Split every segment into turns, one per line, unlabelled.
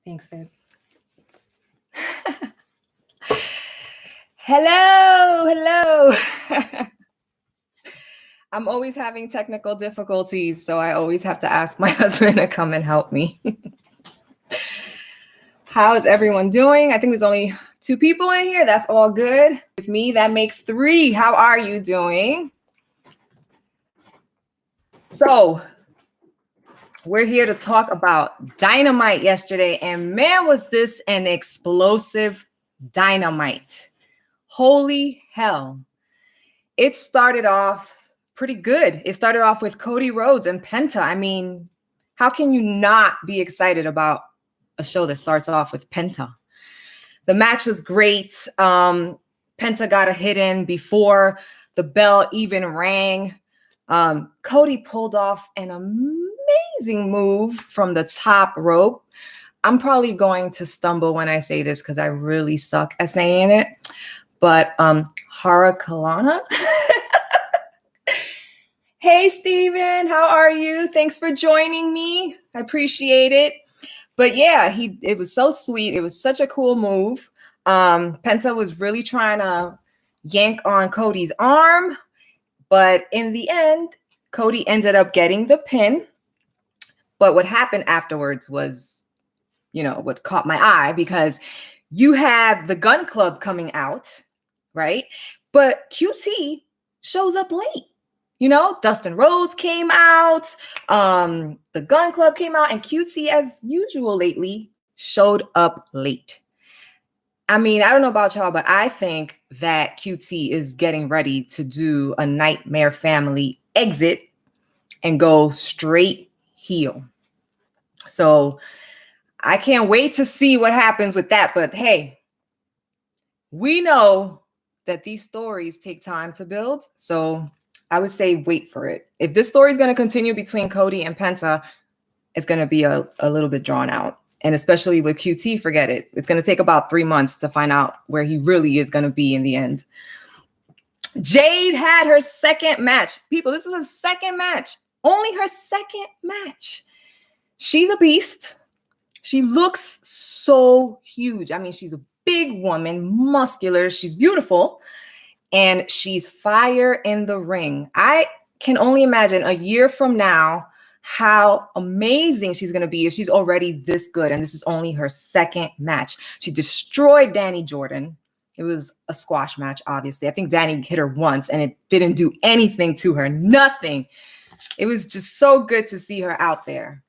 Thanks, babe. Hello. I'm always having technical difficulties, so I always have to ask my husband to come and help me. How is everyone doing? I think there's only 2 people in here. That's all good. With me, that makes 3. How are you doing? So, we're here to talk about Dynamite yesterday, and man, was this an explosive Dynamite. Holy hell. It started off pretty good. It started off with Cody Rhodes and Penta. I mean, how can you not be excited about a show that starts off with Penta? The match was great. Penta got a hit in before the bell even rang. Cody pulled off an amazing move from the top rope. I'm probably going to stumble when I say this because I really suck at saying it. But Harakalana. Hey, Steven, how are you? Thanks for joining me. I appreciate it. But yeah, it was so sweet. It was such a cool move. Penta was really trying to yank on Cody's arm. But in the end, Cody ended up getting the pin. But what happened afterwards was, what caught my eye, because you have the Gun Club coming out, right? But QT shows up late. Dustin Rhodes came out, the Gun Club came out, and QT, as usual lately, showed up late. I mean, I don't know about y'all, but I think that QT is getting ready to do a Nightmare Family exit and go straight heel. So I can't wait to see what happens with that. But hey, we know that these stories take time to build. So I would say wait for it. If this story is going to continue between Cody and Penta, it's going to be a little bit drawn out. And especially with QT, forget it. It's going to take about 3 months to find out where he really is going to be in the end. Jade had her second match. People, this is her second match. Only her second match. She's a beast. She looks so huge. I mean, she's a big woman, muscular. She's beautiful. And she's fire in the ring. I can only imagine a year from now how amazing she's going to be if she's already this good. And this is only her second match. She destroyed Danny Jordan. It was a squash match, obviously. I think Danny hit her once and it didn't do anything to her. Nothing. It was just so good to see her out there.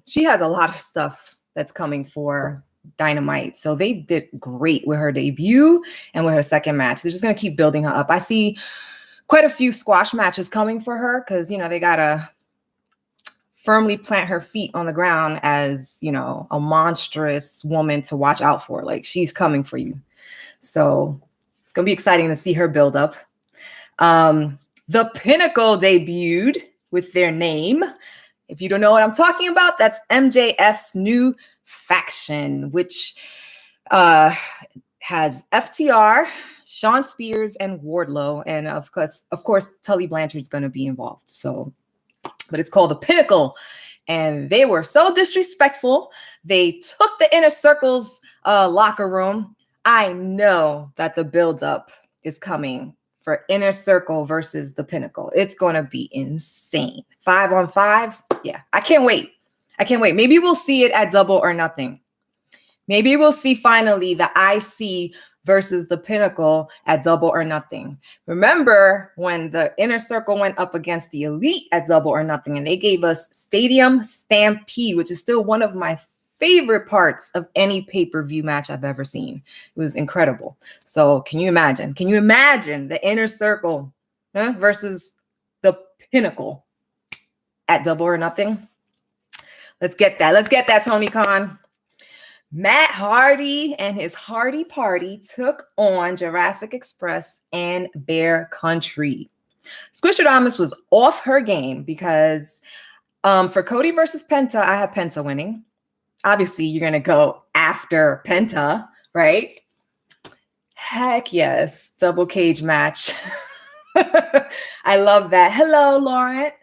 She has a lot of stuff that's coming for Dynamite. So they did great with her debut and with her second match. They're just going to keep building her up. I see quite a few squash matches coming for her because, they got to firmly plant her feet on the ground as, a monstrous woman to watch out for. Like, she's coming for you. So it's going to be exciting to see her build up. The Pinnacle debuted with their name. If you don't know what I'm talking about, that's MJF's new faction, which has FTR, Shawn Spears, and Wardlow, and of course, Tully Blanchard's going to be involved. So, but it's called the Pinnacle, and they were so disrespectful. They took the Inner Circle's locker room. I know that the buildup is coming for Inner Circle versus the Pinnacle. It's going to be insane. 5-on-5. Yeah, I can't wait. Maybe we'll see it at Double or Nothing. Maybe we'll see finally the IC versus the Pinnacle at Double or Nothing. Remember when the Inner Circle went up against the Elite at Double or Nothing, and they gave us Stadium Stampede, which is still one of my favorite parts of any pay-per-view match I've ever seen. It was incredible. So can you imagine? The Inner Circle versus the Pinnacle at Double or Nothing? Let's get that, Tony Khan. Matt Hardy and his Hardy Party took on Jurassic Express and Bear Country. Squishadamus was off her game because for Cody versus Penta, I have Penta winning. Obviously, you're going to go after Penta, right? Heck yes. Double cage match. I love that. Hello, Laurent.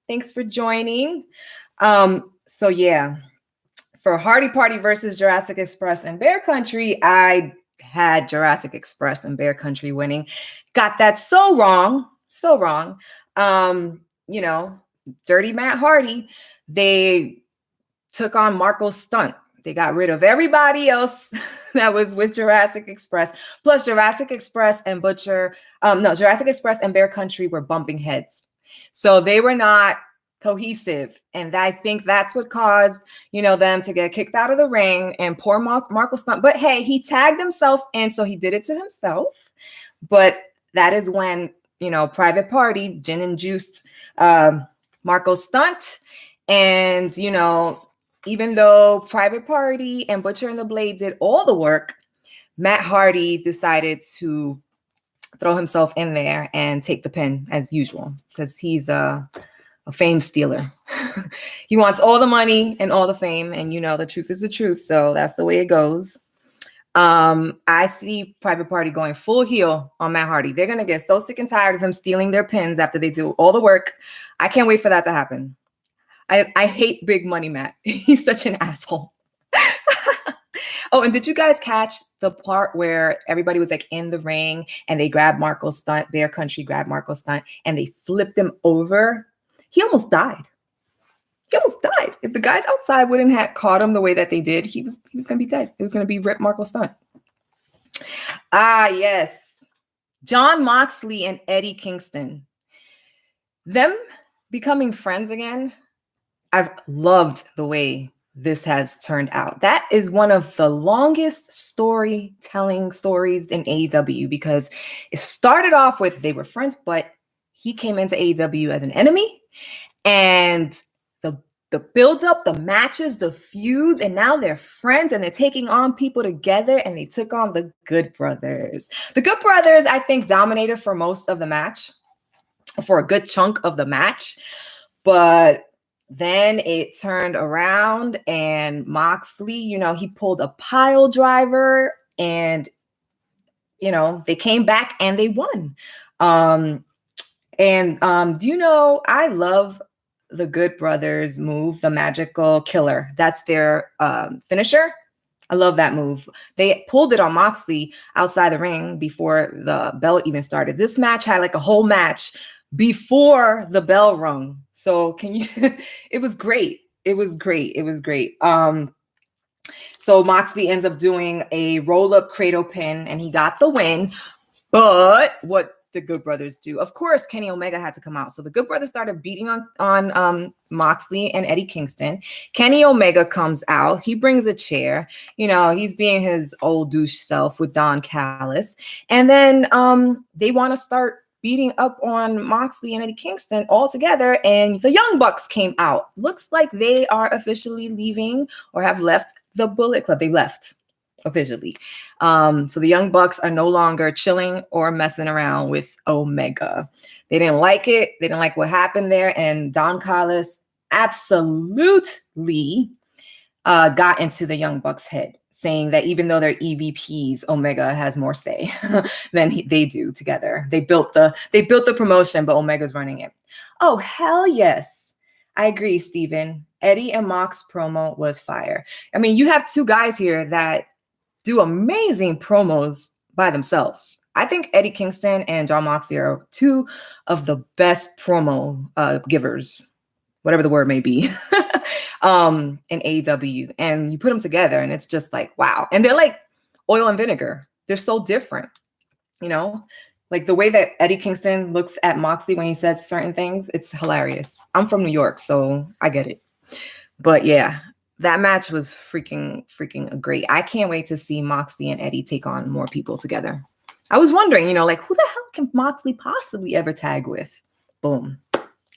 Thanks for joining. So yeah, for Hardy Party versus Jurassic Express and Bear Country, I had Jurassic Express and Bear Country winning. Got that so wrong. So wrong. You know, Dirty Matt Hardy, they took on Marco's stunt. They got rid of everybody else that was with Jurassic Express. Plus Jurassic Express and Jurassic Express and Bear Country were bumping heads. So they were not cohesive. And I think that's what caused, them to get kicked out of the ring and poor Marco stunt. But hey, he tagged himself in, so he did it to himself. But that is when, Private Party, gin and juiced Marco stunt. And, even though Private Party and Butcher and the Blade did all the work, Matt Hardy decided to throw himself in there and take the pin as usual, because he's a fame stealer. He wants all the money and all the fame, and the truth is the truth. So that's the way it goes. I see Private Party going full heel on Matt Hardy. They're going to get so sick and tired of him stealing their pins after they do all the work. I can't wait for that to happen. I hate Big Money Matt. He's such an asshole. Oh, and did you guys catch the part where everybody was like in the ring and they grabbed Marco's stunt, Bear Country grabbed Marco's stunt, and they flipped him over? He almost died. If the guys outside wouldn't have caught him the way that they did, he was going to be dead. It was going to be Rip Marco stunt. Ah, yes. Jon Moxley and Eddie Kingston. Them becoming friends again. I've loved the way this has turned out. That is one of the longest storytelling stories in AEW, because it started off with they were friends, but he came into AEW as an enemy, and the build-up, the matches, the feuds, and now they're friends and they're taking on people together, and they took on the Good Brothers. The Good Brothers, I think, dominated for most of the match, for a good chunk of the match, but then it turned around and Moxley, he pulled a pile driver, and, they came back and they won. I love the Good Brothers move, the magical killer. That's their finisher. I love that move. They pulled it on Moxley outside the ring before the bell even started. This match had like a whole match before the bell rung. So it was great. It was great. So Moxley ends up doing a roll-up cradle pin and he got the win. But what the Good Brothers do? Of course, Kenny Omega had to come out. So the Good Brothers started beating on Moxley and Eddie Kingston. Kenny Omega comes out. He brings a chair. He's being his old douche self with Don Callis. And then they want to start beating up on Moxley and Eddie Kingston all together, and the Young Bucks came out. Looks like they are officially leaving or have left the Bullet Club. They left officially. So the Young Bucks are no longer chilling or messing around with Omega. They didn't like it. They didn't like what happened there, and Don Callis absolutely got into the Young Bucks' head, saying that even though they're EVPs, Omega has more say than they do together. They built the promotion, but Omega's running it. Oh, hell yes. I agree, Steven. Eddie and Mox promo was fire. I mean, you have two guys here that do amazing promos by themselves. I think Eddie Kingston and Jon Moxley are two of the best promo givers, whatever the word may be, in AEW. And you put them together and it's just like, wow. And they're like oil and vinegar. They're so different, like the way that Eddie Kingston looks at Moxley when he says certain things, it's hilarious. I'm from New York, so I get it. But yeah, that match was freaking great. I can't wait to see Moxley and Eddie take on more people together. I was wondering, like, who the hell can Moxley possibly ever tag with? Boom.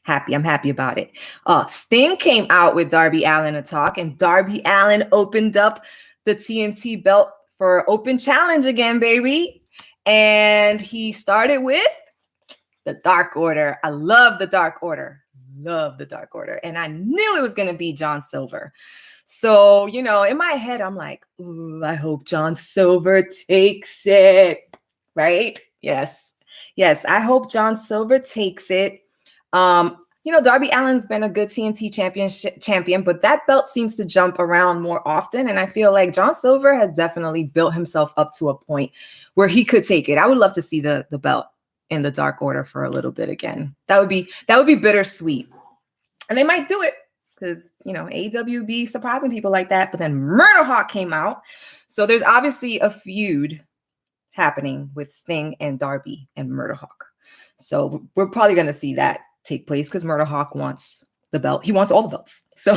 I'm happy about it. Sting came out with Darby Allin to talk, and Darby Allin opened up the TNT belt for open challenge again, baby. And he started with the Dark Order. I love the Dark Order. And I knew it was going to be John Silver. So, in my head, I'm like, ooh, I hope John Silver takes it. Right? Yes. I hope John Silver takes it. Darby Allin's been a good TNT champion, but that belt seems to jump around more often. And I feel like John Silver has definitely built himself up to a point where he could take it. I would love to see the belt in the Dark Order for a little bit again. That would be bittersweet. And they might do it because, AEW be surprising people like that. But then Murder Hawk came out. So there's obviously a feud happening with Sting and Darby and Murder Hawk. So we're probably going to see that take place because Murder Hawk wants the belt. He wants all the belts. So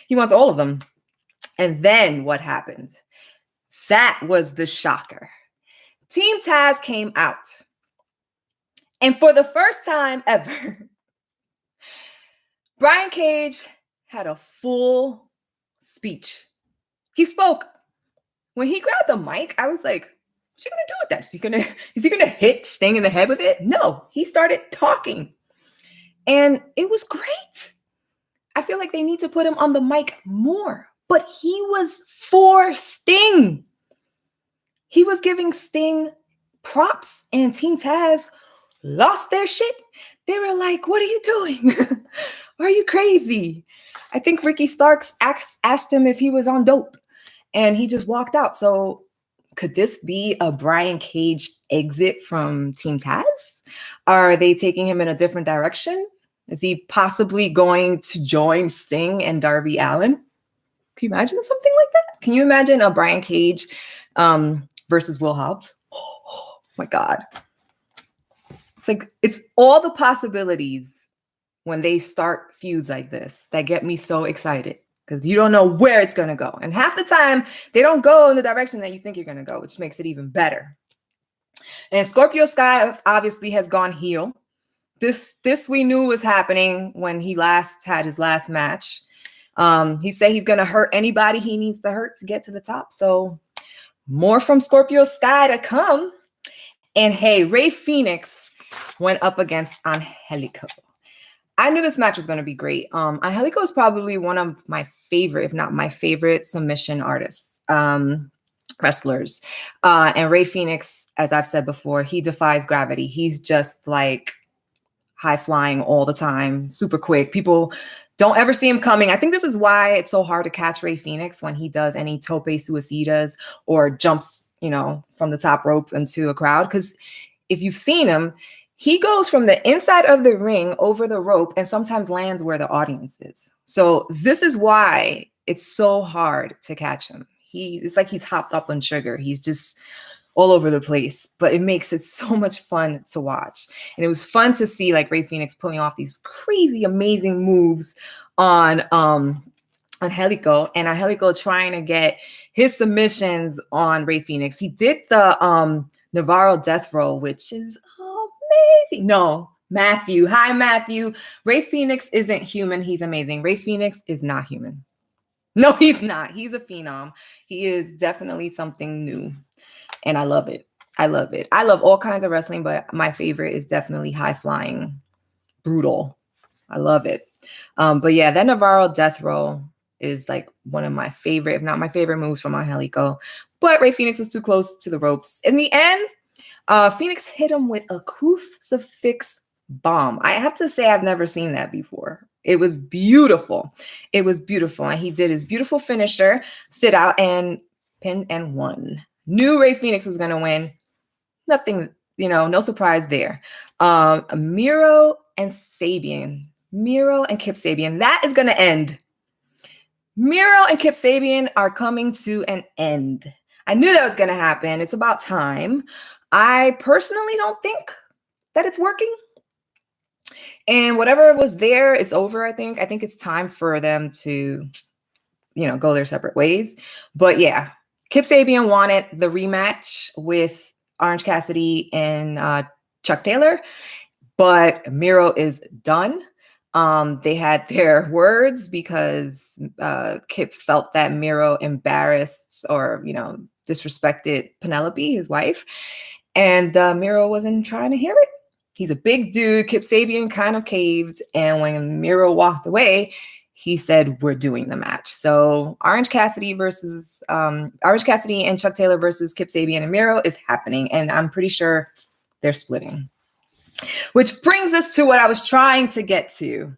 he wants all of them. And then what happened? That was the shocker. Team Taz came out. And for the first time ever, Brian Cage had a full speech. He spoke. When he grabbed the mic, I was like, what's he gonna do with that? Is he gonna hit Sting in the head with it? No, he started talking. And it was great. I feel like they need to put him on the mic more. But he was for Sting. He was giving Sting props, and Team Taz lost their shit. They were like, what are you doing? Are you crazy? I think Ricky Starks asked him if he was on dope, and he just walked out. So could this be a Brian Cage exit from Team Taz? Are they taking him in a different direction? Is he possibly going to join Sting and Darby Allin? Can you imagine something like that? Can you imagine a Brian Cage versus Will Hobbs? Oh my God. It's all the possibilities when they start feuds like this that get me so excited because you don't know where it's going to go. And half the time they don't go in the direction that you think you're going to go, which makes it even better. And Scorpio Sky obviously has gone heel. This we knew was happening when he last had his last match. He said he's going to hurt anybody he needs to hurt to get to the top. So more from Scorpio Sky to come. And hey, Rey Fénix went up against Angelico. I knew this match was going to be great. Angelico is probably one of my favorite, if not my favorite, submission artists, wrestlers. And Rey Fénix, as I've said before, he defies gravity. He's just like high flying all the time, super quick. People don't ever see him coming. I think this is why it's so hard to catch Rey Fénix when he does any tope suicidas or jumps, from the top rope into a crowd. Because if you've seen him, he goes from the inside of the ring over the rope and sometimes lands where the audience is. So this is why it's so hard to catch him. It's like he's hopped up on sugar. He's just all over the place, but it makes it so much fun to watch. And it was fun to see like Rey Fénix pulling off these crazy, amazing moves on Angelico, and Angelico trying to get his submissions on Rey Fénix. He did the Navarro death roll, which is amazing. No, Matthew. Hi, Matthew. Rey Fénix isn't human. He's amazing. Rey Fénix is not human. No, he's not. He's a phenom. He is definitely something new. And I love it. I love it. I love all kinds of wrestling, but my favorite is definitely high flying, brutal. I love it. But yeah, that Navarro death roll is like one of my favorite, if not my favorite moves from Angelico. But Rey Fénix was too close to the ropes. In the end, Fénix hit him with a crucifix bomb. I have to say I've never seen that before. It was beautiful. It was beautiful. And he did his beautiful finisher, sit out and pinned and won. Knew Rey Fénix was going to win. Nothing, no surprise there. Miro and Sabian. Miro and Kip Sabian. That is going to end. Miro and Kip Sabian are coming to an end. I knew that was going to happen. It's about time. I personally don't think that it's working. And whatever was there, it's over, I think. I think it's time for them to, go their separate ways. But yeah, Kip Sabian wanted the rematch with Orange Cassidy and Chuck Taylor, but Miro is done. They had their words because Kip felt that Miro embarrassed or, disrespected Penelope, his wife, and Miro wasn't trying to hear it. He's a big dude. Kip Sabian kind of caved, and when Miro walked away, he said, we're doing the match. So Orange Cassidy and Chuck Taylor versus Kip Sabian and Miro is happening. And I'm pretty sure they're splitting. Which brings us to what I was trying to get to.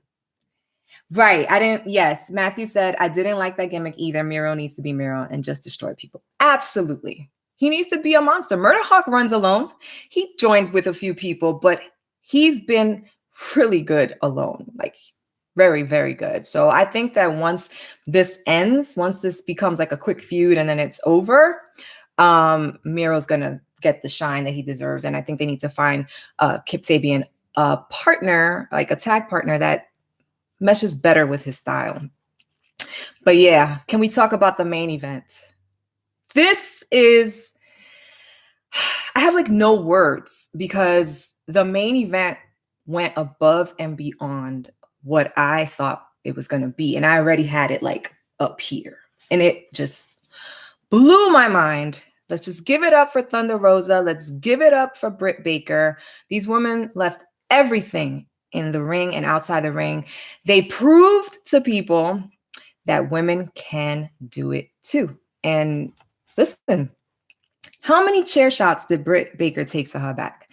Right. Yes, Matthew said, I didn't like that gimmick either. Miro needs to be Miro and just destroy people. Absolutely. He needs to be a monster. Murder Hawk runs alone. He joined with a few people, but he's been really good alone. Like, very, very good. So I think that once this ends, once this becomes like a quick feud and then it's over, Miro's going to get the shine that he deserves. And I think they need to find Kip Sabian a partner, like a tag partner that meshes better with his style. But yeah, can we talk about the main event? This is, I have like no words because the main event went above and beyond what I thought it was going to be. And I already had it like up here and it just blew my mind. Let's just give it up for Thunder Rosa. Let's give it up for Britt Baker. These women left everything in the ring and outside the ring. They proved to people that women can do it too. And listen, how many chair shots did Britt Baker take to her back?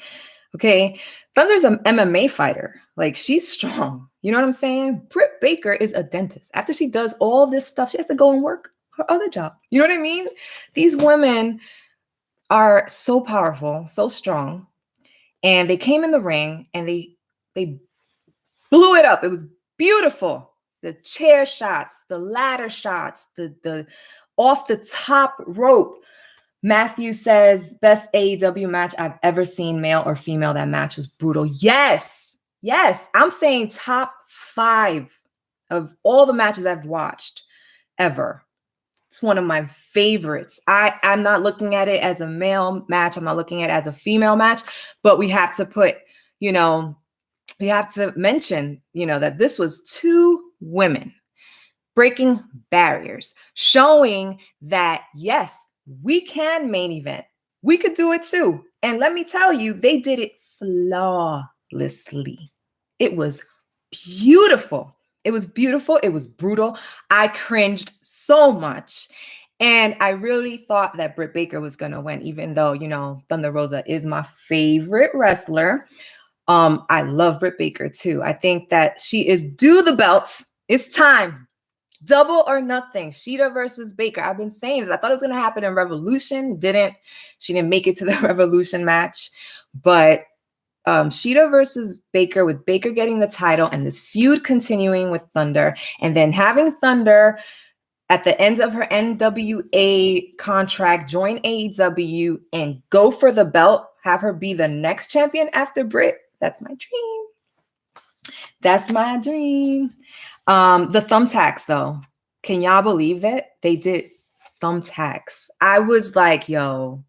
Okay, Thunder's an MMA fighter. Like, she's strong. You know what I'm saying? Britt Baker is a dentist. After she does all this stuff, she has to go and work her other job. You know what I mean? These women are so powerful, so strong. And they came in the ring and they blew it up. It was beautiful. The chair shots, the ladder shots, the off the top rope. Matthew says, best AEW match I've ever seen, male or female. That match was brutal. Yes. I'm saying top 5 of all the matches I've watched ever. It's one of my favorites. I'm not looking at it as a male match. I'm not looking at it as a female match, but we have to put, we have to mention, that this was 2 women breaking barriers, showing that, yes, we can main event. We could do it too. And let me tell you, they did it flawlessly. It was beautiful. It was beautiful. It was brutal. I cringed so much. And I really thought that Britt Baker was going to win, even though, Thunder Rosa is my favorite wrestler. I love Britt Baker too. I think that she is due the belt. It's time. Double or nothing. Shida versus Baker. I've been saying this. I thought it was going to happen in Revolution. She didn't make it to the Revolution match. But Shida versus Baker, with Baker getting the title and this feud continuing with Thunder, and then having Thunder at the end of her NWA contract join AEW and go for the belt, have her be the next champion after Britt. That's my dream. That's my dream. The thumbtacks, though. Can y'all believe it? They did thumbtacks. I was like, yo,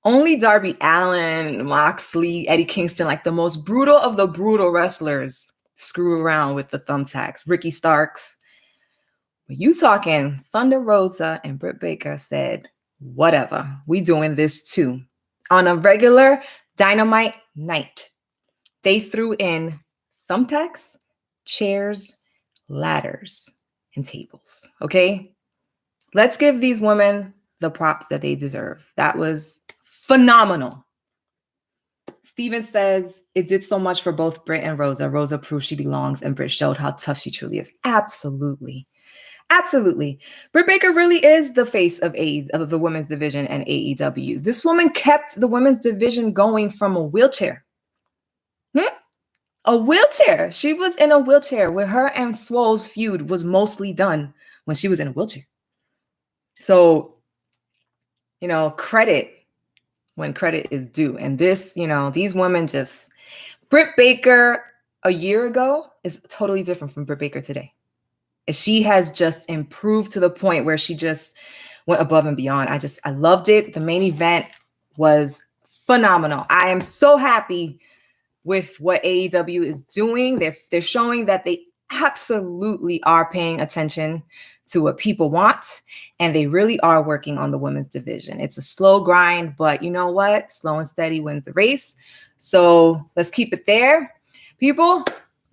only Darby Allin, Moxley, Eddie Kingston, like the most brutal of the brutal wrestlers, screw around with the thumbtacks. Ricky Starks. But you talking Thunder Rosa and Britt Baker said, whatever, we doing this too. On a regular Dynamite night, they threw in thumbtacks, chairs, ladders, and tables. Okay? Let's give these women the props that they deserve. That was phenomenal. Steven says it did so much for both Britt and Rosa. Rosa proved she belongs, and Britt showed how tough she truly is. Absolutely. Britt Baker really is the face of the women's division and AEW. This woman kept the women's division going from a wheelchair. A wheelchair. She was in a wheelchair where her and Swole's feud was mostly done when she was in a wheelchair. So, credit when credit is due. And this, these women Britt Baker a year ago is totally different from Britt Baker today. She has just improved to the point where she just went above and beyond. I loved it. The main event was phenomenal. I am so happy with what AEW is doing. They're showing that they absolutely are paying attention to what people want, and they really are working on the women's division. It's a slow grind, but you know what? Slow and steady wins the race. So let's keep it there. People,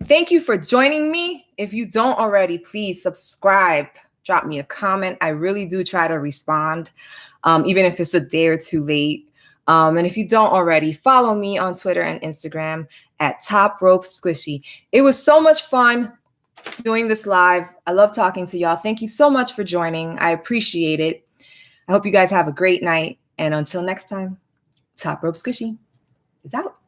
thank you for joining me. If you don't already, please subscribe, drop me a comment. I really do try to respond, even if it's a day or two late. And if you don't already, follow me on Twitter and Instagram at Top Rope Squishy. It was so much fun doing this live. I love talking to y'all. Thank you so much for joining. I appreciate it. I hope you guys have a great night. And until next time, Top Rope Squishy is out.